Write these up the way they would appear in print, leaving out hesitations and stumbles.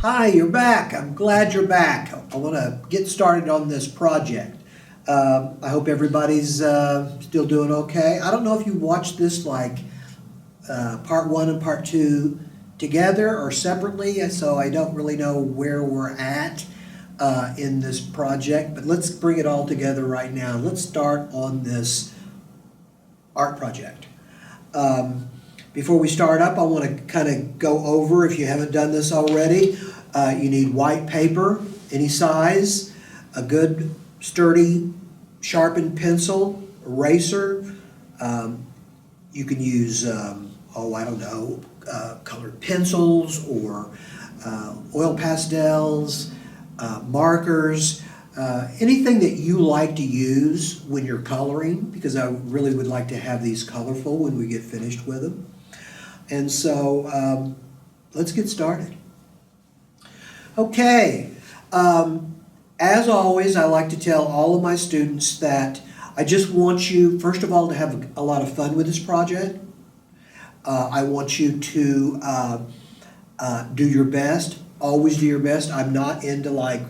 Hi, you're back. I'm glad you're back. I want to get started on this project. I hope everybody's still doing okay. I don't know if you watched this like part one and part two together or separately, so I don't really know where we're at in this project, but let's bring it all together right now. Let's start on this art project. Before we start up, I want to kind of go over, if you haven't done this already, you need white paper, any size, a good sturdy sharpened pencil, eraser. You can use, colored pencils or oil pastels, markers, anything that you like to use when you're coloring, because I really would like to have these colorful when we get finished with them. And so let's get started. Okay, as always, I like to tell all of my students that I just want you, first of all, to have a lot of fun with this project. I want you to do your best, always do your best. I'm not into like,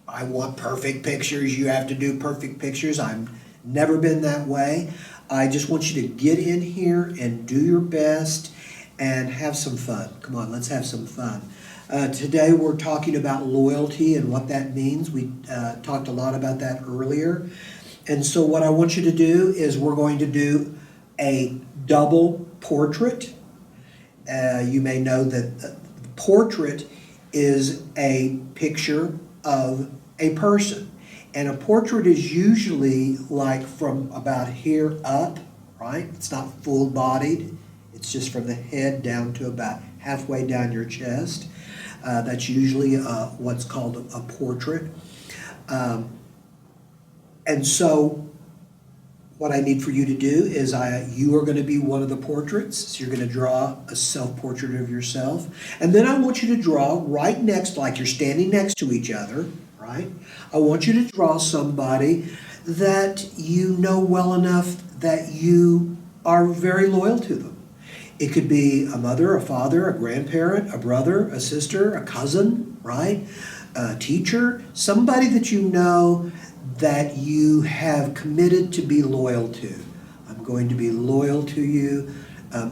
I want perfect pictures, you have to do perfect pictures. I've never been that way. I just want you to get in here and do your best and have some fun. Come on, let's have some fun. Today we're talking about loyalty and what that means. We talked a lot about that earlier. And so what I want you to do is we're going to do a double portrait. You may know that the portrait is a picture of a person. And a portrait is usually like from about here up, right? It's not full-bodied. It's just from the head down to about halfway down your chest. That's usually what's called a portrait. And so what I need for you to do is you are going to be one of the portraits. So you're going to draw a self-portrait of yourself. And then I want you to draw right next, like you're standing next to each other, right? I want you to draw somebody that you know well enough that you are very loyal to them. It could be a mother, a father, a grandparent, a brother, a sister, a cousin, right? A teacher, somebody that you know that you have committed to be loyal to. I'm going to be loyal to you,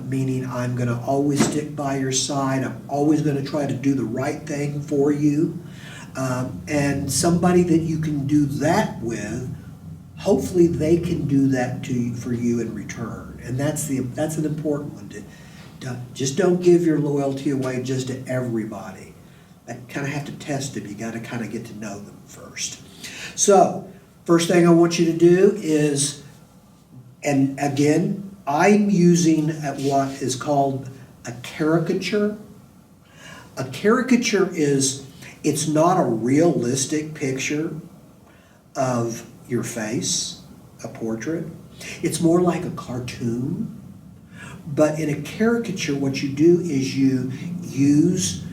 meaning I'm going to always stick by your side. I'm always going to try to do the right thing for you. And somebody that you can do that with, hopefully they can do that for you in return. And that's an important one. Just don't give your loyalty away just to everybody. I kind of have to test them. You got to kind of get to know them first. So, first thing I want you to do is, and again, I'm using what is called a caricature. A caricature it's not a realistic picture of your face, a portrait. It's more like a cartoon. But in a caricature, what you do is you use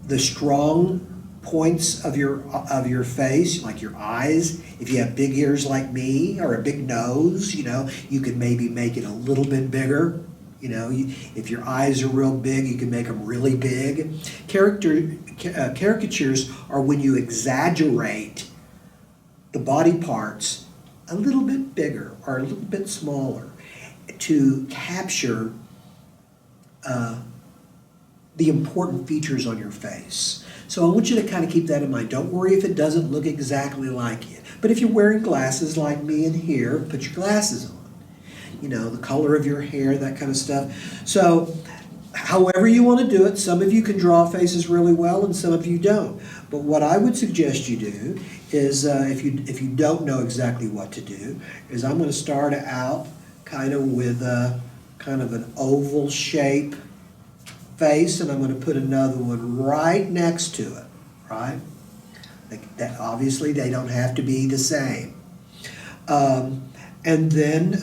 the strong points of your face, like your eyes. If you have big ears like me or a big nose, you can maybe make it a little bit bigger. If your eyes are real big, you can make them really big. Caricatures are when you exaggerate the body parts a little bit bigger or a little bit smaller to capture the important features on your face. So I want you to kind of keep that in mind. Don't worry if it doesn't look exactly like it. But if you're wearing glasses like me in here, put your glasses on. The color of your hair, that kind of stuff. So however you want to do it, some of you can draw faces really well and some of you don't. But what I would suggest you do is, if you don't know exactly what to do, is I'm going to start out kind of with kind of an oval shape face, and I'm going to put another one right next to it, right? Obviously, they don't have to be the same. And then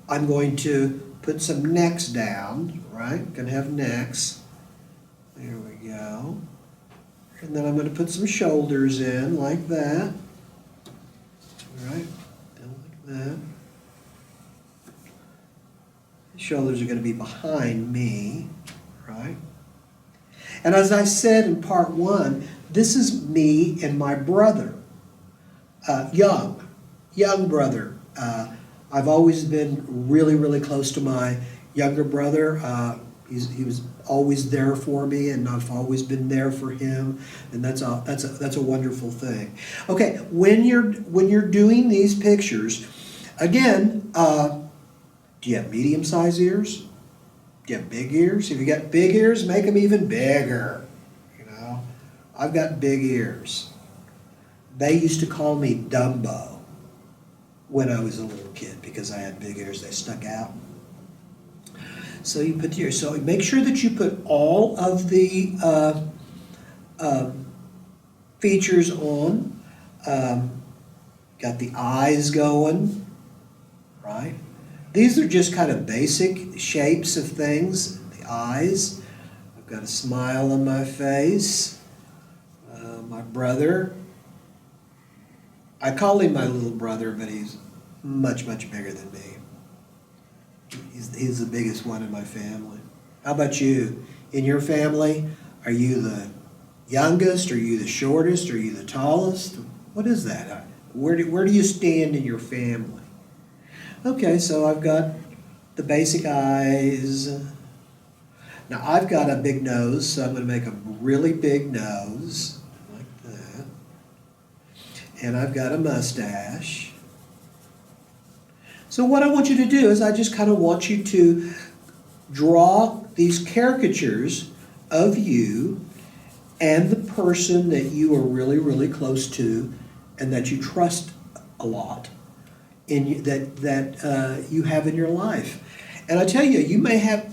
I'm going to put some necks down, right? Going to have necks. There we go. And then I'm going to put some shoulders in like that. All right, like that. The shoulders are going to be behind me, right? And as I said in part one, this is me and my brother, young brother. I've always been really, really close to my younger brother. He was always there for me, and I've always been there for him, and that's a wonderful thing. Okay, when you're doing these pictures, again, do you have medium-sized ears? Do you have big ears? If you got big ears, make them even bigger. You know, I've got big ears. They used to call me Dumbo when I was a little kid because I had big ears. They stuck out. So you put your, so make sure that you put all of the features on. Got the eyes going, right? These are just kind of basic shapes of things. The eyes. I've got a smile on my face. My brother. I call him my little brother, but he's much, much bigger than me. He's the biggest one in my family. How about you? In your family, are you the youngest? Are you the shortest? Are you the tallest? What is that? Where do you stand in your family? Okay, so I've got the basic eyes. Now I've got a big nose, so I'm going to make a really big nose, like that. And I've got a mustache. So what I want you to do is I just kind of want you to draw these caricatures of you and the person that you are really, really close to and that you trust a lot that you have in your life. And I tell you, you may have,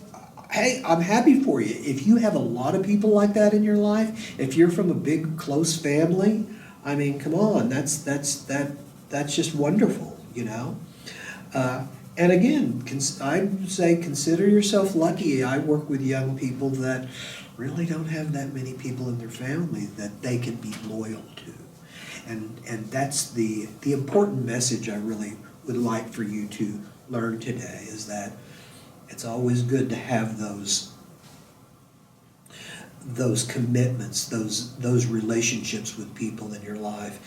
hey, I'm happy for you. If you have a lot of people like that in your life, if you're from a big, close family, I mean, come on, that's just wonderful, you know. And again, I say consider yourself lucky. I work with young people that really don't have that many people in their family that they can be loyal to. And that's the important message I really would like for you to learn today, is that it's always good to have those commitments, those relationships with people in your life.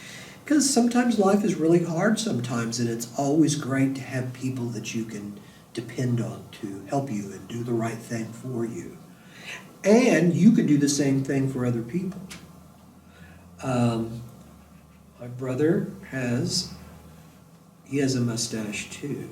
Because sometimes life is really hard sometimes, and it's always great to have people that you can depend on to help you and do the right thing for you. And you can do the same thing for other people. My brother has a mustache too.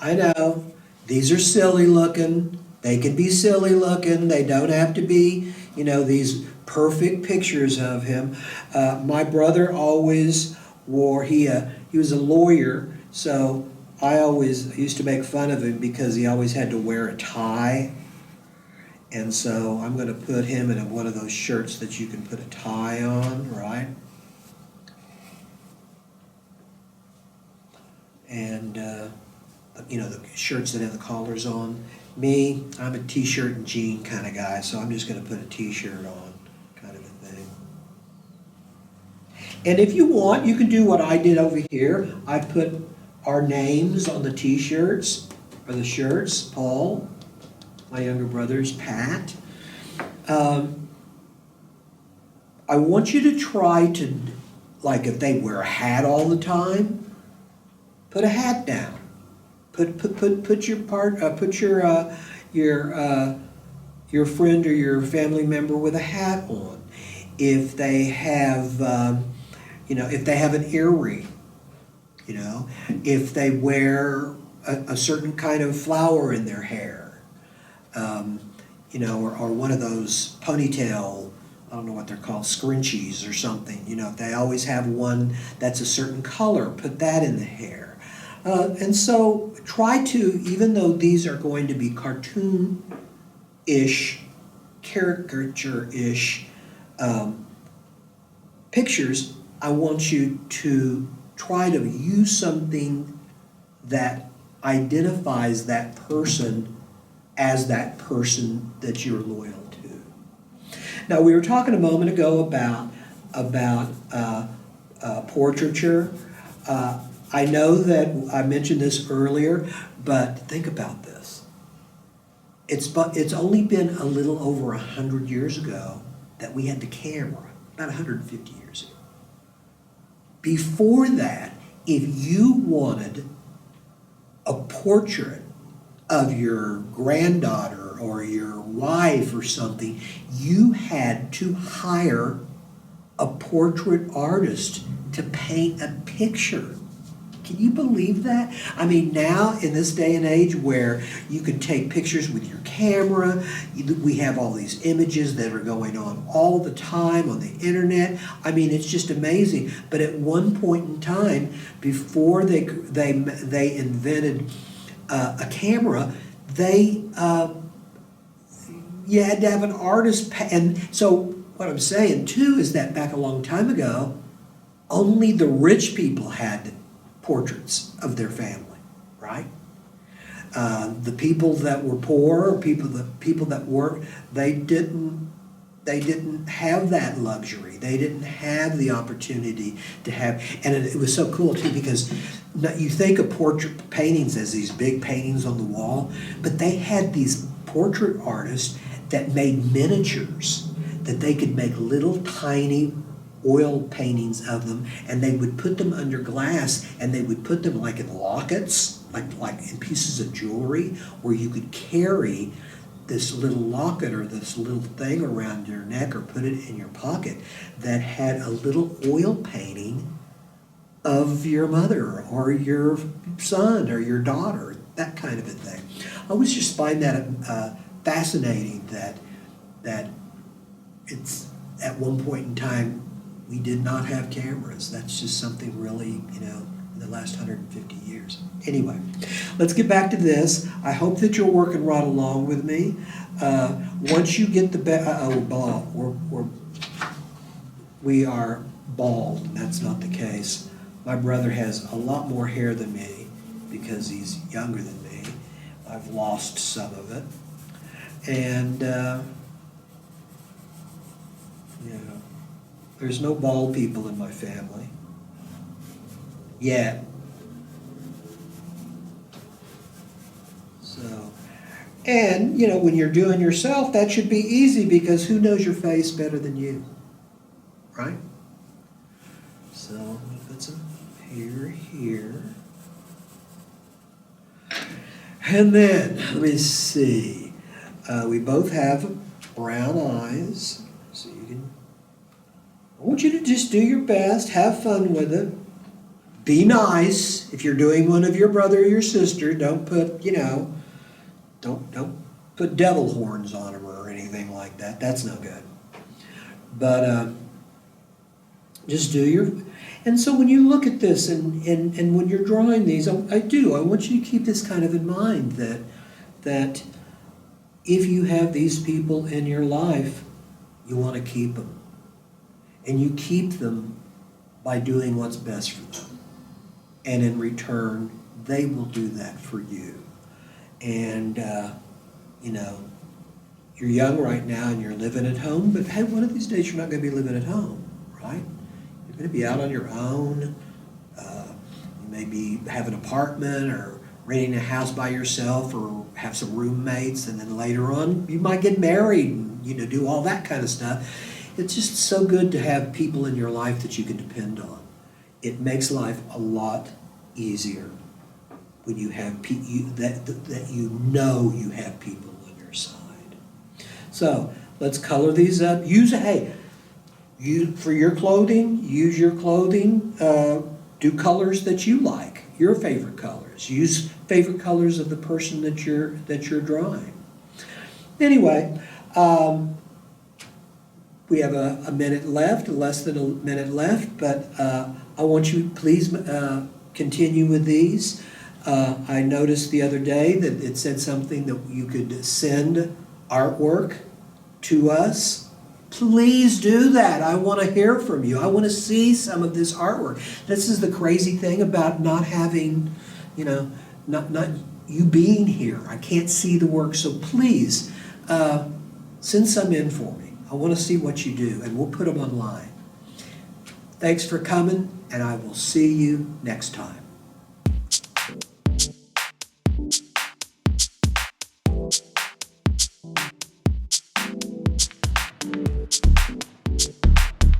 I know, these are silly looking. They can be silly looking. They don't have to be, these perfect pictures of him. My brother always wore, he was a lawyer, so I used to make fun of him because he always had to wear a tie. And so I'm going to put him in one of those shirts that you can put a tie on, right? And, the shirts that have the collars on. Me, I'm a t-shirt and jean kind of guy, so I'm just going to put a t-shirt on, kind of a thing. And if you want, you can do what I did over here. I put our names on the t-shirts, or the shirts. Paul, my younger brother's Pat. I want you to try to, like if they wear a hat all the time, put a hat down. Put your friend or your family member with a hat on. If they have, if they have an earring, if they wear a certain kind of flower in their hair, or one of those ponytail, I don't know what they're called, scrunchies or something. If they always have one that's a certain color, put that in the hair. And so try to, even though these are going to be cartoon-ish, caricature-ish pictures, I want you to try to use something that identifies that person as that person that you're loyal to. Now, we were talking a moment ago about portraiture. I know that I mentioned this earlier, but think about this. It's only been a little over 100 years ago that we had the camera, about 150 years ago. Before that, if you wanted a portrait of your granddaughter or your wife or something, you had to hire a portrait artist to paint a picture. Can you believe that? I mean, now in this day and age where you can take pictures with your camera, we have all these images that are going on all the time on the internet. I mean, it's just amazing. But at one point in time, before they invented a camera, you had to have an artist. And so what I'm saying too is that back a long time ago, only the rich people had portraits of their family, right? The people that were poor, the people that worked, they didn't have that luxury. They didn't have the opportunity to have, and it was so cool too because you think of portrait paintings as these big paintings on the wall, but they had these portrait artists that made miniatures that they could make little tiny oil paintings of them, and they would put them under glass, and they would put them like in lockets, like in pieces of jewelry, where you could carry this little locket or this little thing around your neck or put it in your pocket that had a little oil painting of your mother or your son or your daughter, that kind of a thing. I always just find that fascinating that it's at one point in time we did not have cameras. That's just something really, in the last 150 years. Anyway, let's get back to this. I hope that you're working right along with me. Once you get we are bald, and that's not the case. My brother has a lot more hair than me because he's younger than me. I've lost some of it. And, there's no bald people in my family. Yet. So, and, when you're doing yourself, that should be easy because who knows your face better than you? Right? So, I'm going to put some hair here. And then, let me see. We both have brown eyes. So you can, I want you to just do your best, have fun with it. Be nice. If you're doing one of your brother or your sister, don't put, don't put devil horns on them or anything like that. That's no good. But just do your, and so when you look at this and when you're drawing these, I want you to keep this kind of in mind that if you have these people in your life, you want to keep them. And you keep them by doing what's best for them. And in return, they will do that for you. And, you're young right now and you're living at home, but hey, one of these days you're not going to be living at home, right? You're going to be out on your own. You may have an apartment or renting a house by yourself or have some roommates, and then later on you might get married and, do all that kind of stuff. It's just so good to have people in your life that you can depend on. It makes life a lot easier when you have that you know you have people on your side. So let's color these up. For your clothing, use your clothing. Do colors that you like, your favorite colors. Use favorite colors of the person that you're drawing. Anyway. We have a minute left, less than a minute left, but I want you to please continue with these. I noticed the other day that it said something that you could send artwork to us. Please do that. I want to hear from you. I want to see some of this artwork. This is the crazy thing about not having, not you being here. I can't see the work, so please send some in for me. I want to see what you do, and we'll put them online. Thanks for coming, and I will see you next time.